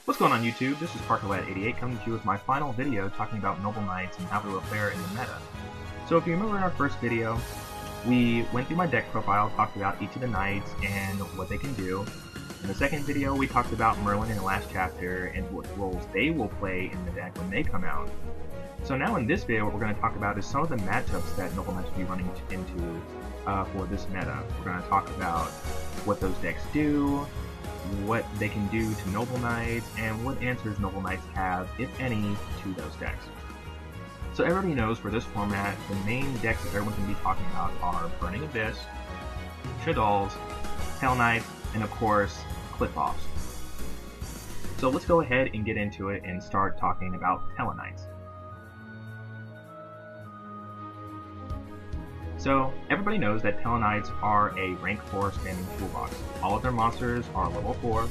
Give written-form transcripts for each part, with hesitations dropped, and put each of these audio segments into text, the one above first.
What's going on YouTube? This is ParkerLad88 coming to you with my final video talking about Noble Knights and how they will fare in the meta. So if you remember in our first video, we went through my deck profile, talked about each of the knights and what they can do. In the second video, we talked about Merlin in the last chapter and what roles they will play in the deck when they come out. So now in this video, what we're going to talk about is some of the matchups that Noble Knights will be running into for this meta. We're going to talk about what those decks do, what they can do to Noble Knights, and what answers Noble Knights have, if any, to those decks. So everybody knows for this format, the main decks that everyone's going to be talking about are Burning Abyss, Shaddolls, Tail Knights, and of course, Clip-Offs. So let's go ahead and get into it and start talking about Tellarknights. So, everybody knows that Tellarknights are a rank 4 standing toolbox. All of their monsters are level 4,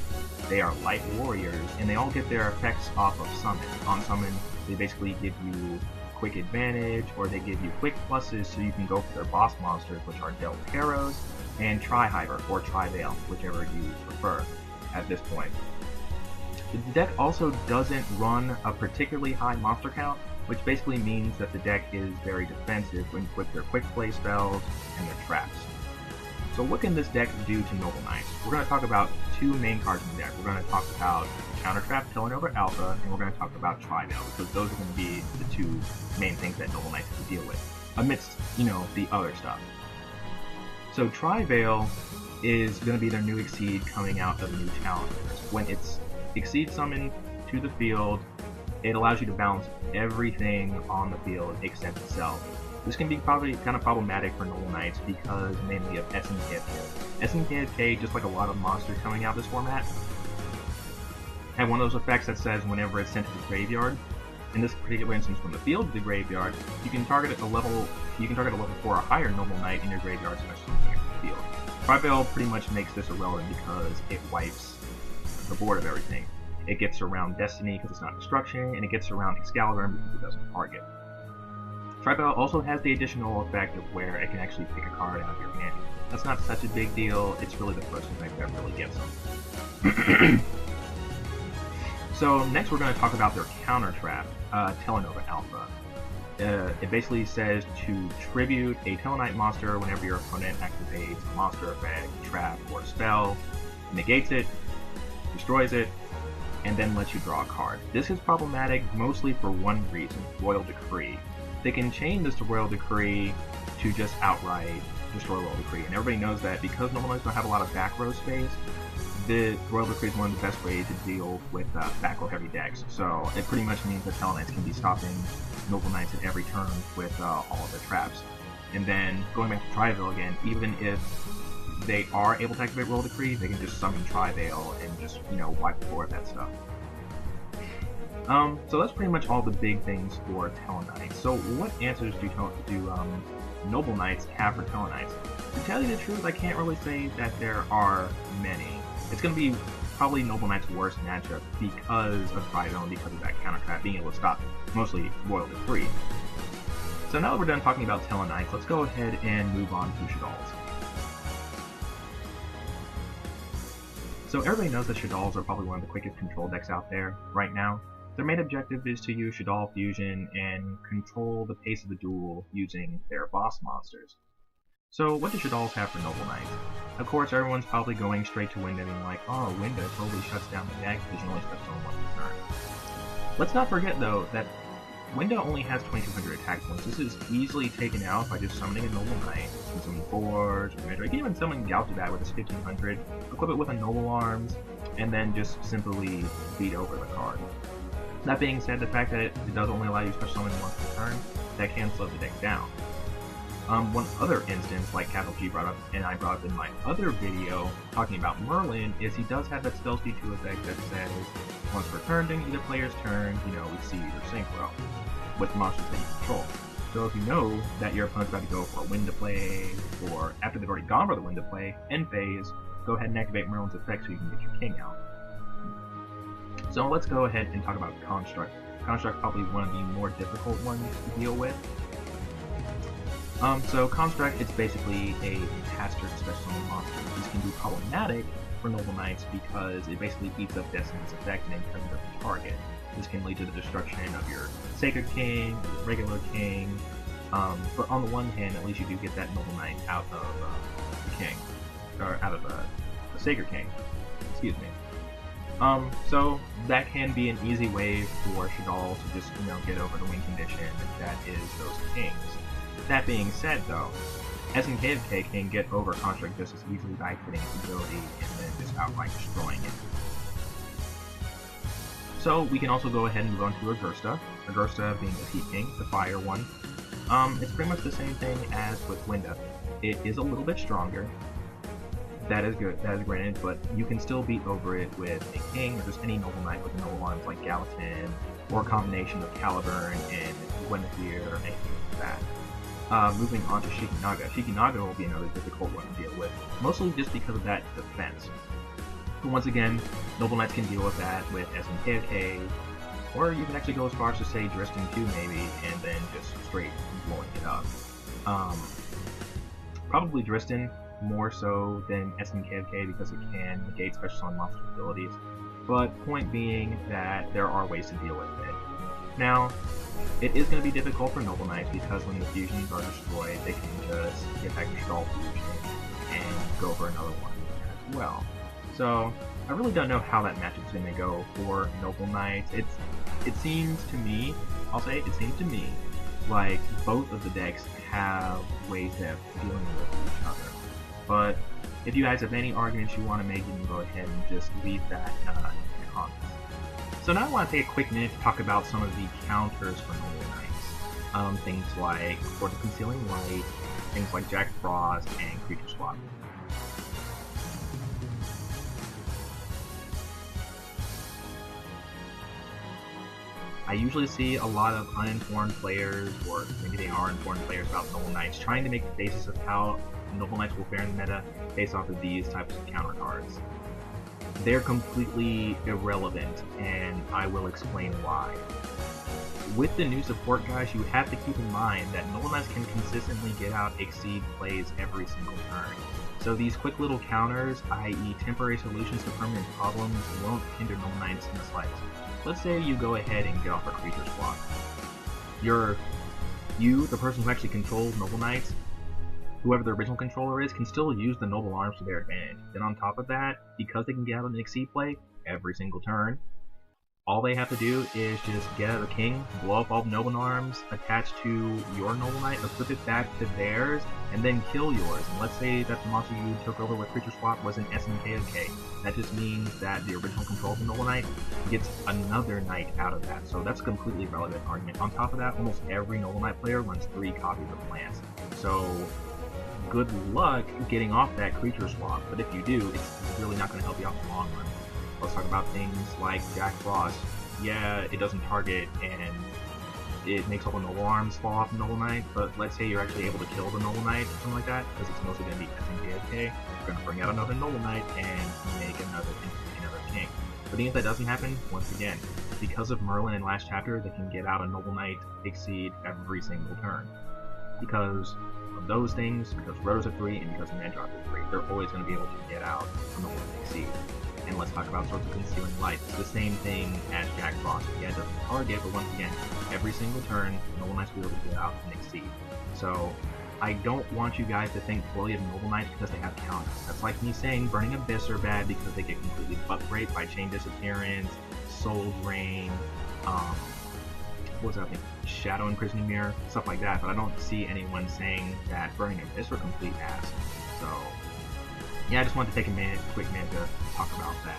they are light warriors, and they all get their effects off of summon. On summon, they basically give you quick advantage, or they give you quick pluses so you can go for their boss monsters, which are Delteros and Tri-Hiver, or Tri-Veil, whichever you prefer at this point. The deck also doesn't run a particularly high monster count, which basically means that the deck is very defensive with their quick play spells and their traps. So what can this deck do to Noble Knights? We're going to talk about two main cards in the deck. We're going to talk about Counter Trap, Tellarknight Alpha, and we're going to talk about Tri-Veil, because those are going to be the two main things that Noble Knights have to deal with, amidst, the other stuff. So Tri-Veil is going to be their new Exceed coming out of new challengers. When it's Exceed summoned to the field, it allows you to balance everything on the field except itself. This can be probably kind of problematic for Noble Knights because mainly of S and KFK. S and KFK, just like a lot of monsters coming out this format, have one of those effects that says whenever it's sent to the graveyard, in this particular instance from the field to the graveyard, you can target a level 4 or higher Noble Knight in your graveyard, especially in the field. Tri-Veil pretty much makes this irrelevant because it wipes the board of everything. It gets around Destiny because it's not destruction, and it gets around Excalibur because it doesn't target. Tri-Veil also has the additional effect of where it can actually pick a card out of your hand. That's not such a big deal, it's really the first effect that really gets them. So next we're going to talk about their counter trap, Tellarknight Alpha. It basically says to tribute a Tellarknight monster whenever your opponent activates a monster effect, trap, or spell, negates it, destroys it, and then lets you draw a card. This is problematic mostly for one reason, Royal Decree. They can chain this to Royal Decree to just outright destroy Royal Decree, and everybody knows that because Noble Knights don't have a lot of back row space, the Royal Decree is one of the best ways to deal with back row heavy decks. So it pretty much means that Tellarknights can be stopping Noble Knights at every turn with all of their traps. And then going back to Tri-Veil again, even if they are able to activate Royal Decree, they can just summon Tri-Veil and just, wipe the board of that stuff. So that's pretty much all the big things for Tellarknights. So what answers do Noble Knights have for Tellarknights? To tell you the truth, I can't really say that there are many. It's going to be probably Noble Knight's worst matchup because of Tri-Veil and because of that counter trap being able to stop mostly Royal Decree. So now that we're done talking about Tellarknights, let's go ahead and move on to Shaddolls. So everybody knows that Shaddolls are probably one of the quickest control decks out there right now. Their main objective is to use Shaddol Fusion and control the pace of the duel using their boss monsters. So what do Shaddolls have for Noble Knights? Of course, everyone's probably going straight to Winda being like, oh, Winda totally shuts down the deck because you only special on one turn. Let's not forget though that Winda only has 2200 attack points. This is easily taken out by just summoning a Noble Knight, some boards, or you can even summon Galtabat with his 1500, equip it with a Noble Arms, and then just simply beat over the card. That being said, the fact that it does only allow you to special summon once per turn, that can slow the deck down. One other instance, like Capital G brought up, and I brought up in my other video talking about Merlin, is he does have that Spell Speed 2 effect that says, once per turn during either player's turn, Exceed or Synchro with monsters that you control. So if you know that your opponent's about to go for a Winda play, or after they've already gone for the Winda play, end phase, go ahead and activate Merlin's effect so you can get your king out. So let's go ahead and talk about Construct. Construct probably one of the more difficult ones to deal with. So Construct, it's basically a caster special summon monster. These can be problematic for Noble Knights because it basically eats up Destiny's effect and then turns up the target. This can lead to the destruction of your Sacred King, your regular King, but on the one hand, at least you do get that Noble Knight out of the King, or out of the Sacred King, excuse me. So that can be an easy way for Shaddoll to just, get over the win condition that is those Kings. That being said, though, SNK of K can get over Construct just as easily by hitting its ability and then just outright destroying it. So we can also go ahead and move on to Agursta. Agursta being the Heat King, the fire one. It's pretty much the same thing as with Winda. It is a little bit stronger. That is good, that is granted, but you can still beat over it with a King or just any Noble Knight with noble arms like Gallatin, or a combination of Caliburn and Guinevere or anything like that. Moving on to Shikinaga. Shikinaga will be another difficult one to deal with, mostly just because of that defense. But once again, Noble Knights can deal with that with SNKK, or you can actually go as far as to say Dristan 2 maybe, and then just straight blowing it up. Probably Dristan more so than SNKK because it can negate special summon monster abilities, but point being that there are ways to deal with it. Now, it is going to be difficult for Noble Knights because when the fusions are destroyed, they can just get back to Shaddoll fusion and go for another one as well. So, I really don't know how that matchup is going to go for Noble Knights. It seems to me, it seems to me, like both of the decks have ways of dealing with each other. But if you guys have any arguments you want to make, you can go ahead and just leave that in the comments. So now I want to take a quick minute to talk about some of the counters for Noble Knights. Things like Court of Concealing Light, things like Jack Frost, and Creature Swap. I usually see a lot of uninformed players, or maybe they are informed players about Noble Knights, trying to make the basis of how Noble Knights will fare in the meta based off of these types of counter cards. They're completely irrelevant, and I will explain why. With the new support guys, you have to keep in mind that Noble Knights can consistently get out Exceed plays every single turn. So these quick little counters, i.e. temporary solutions to permanent problems, won't hinder Noble Knights in the slightest. Let's say you go ahead and get off a Creature Swap. You, the person who actually controls Noble Knights, whoever the original controller is, can still use the Noble Arms to their advantage. Then on top of that, because they can get out an Exceed play every single turn, all they have to do is just get out a King, blow up all the Noble Arms, attach to your Noble Knight, equip it back to theirs, and then kill yours. And let's say that the monster you took over with Creature Swap was an SNKK. That just means that the original control of the Noble Knight gets another Knight out of that. So that's a completely relevant argument. On top of that, almost every Noble Knight player runs 3 copies of Lance. So good luck getting off that Creature Swap, but if you do, it's really not going to help you out in the long run. Let's talk about things like Jack Frost. Yeah, it doesn't target, and it makes all the Noble Arms fall off the Noble Knight, but let's say you're actually able to kill the Noble Knight or something like that, because it's mostly going to be SNKFK, you're going to bring out another Noble Knight and make another King. But even if that doesn't happen, once again, because of Merlin in last chapter, they can get out a Noble Knight Exceed every single turn. Because of those things, because Rotos are 3, and because Mandrake is 3, they're always going to be able to get out a Noble Knight Exceed. And let's talk about Swords of Concealing Light. It's the same thing as Jack Frost. Yeah, it doesn't target, but once again, every single turn, Noble Knights will be able to get out and Exceed. So, I don't want you guys to think poorly of Noble Knights because they have counters. That's like me saying Burning Abyss are bad because they get completely butt-raped by Chain Disappearance, Soul Drain, what's that thing? Shadow Imprisoning Mirror, stuff like that, but I don't see anyone saying that Burning Abyss are complete ass. So, yeah, I just wanted to take a quick minute to talk about that.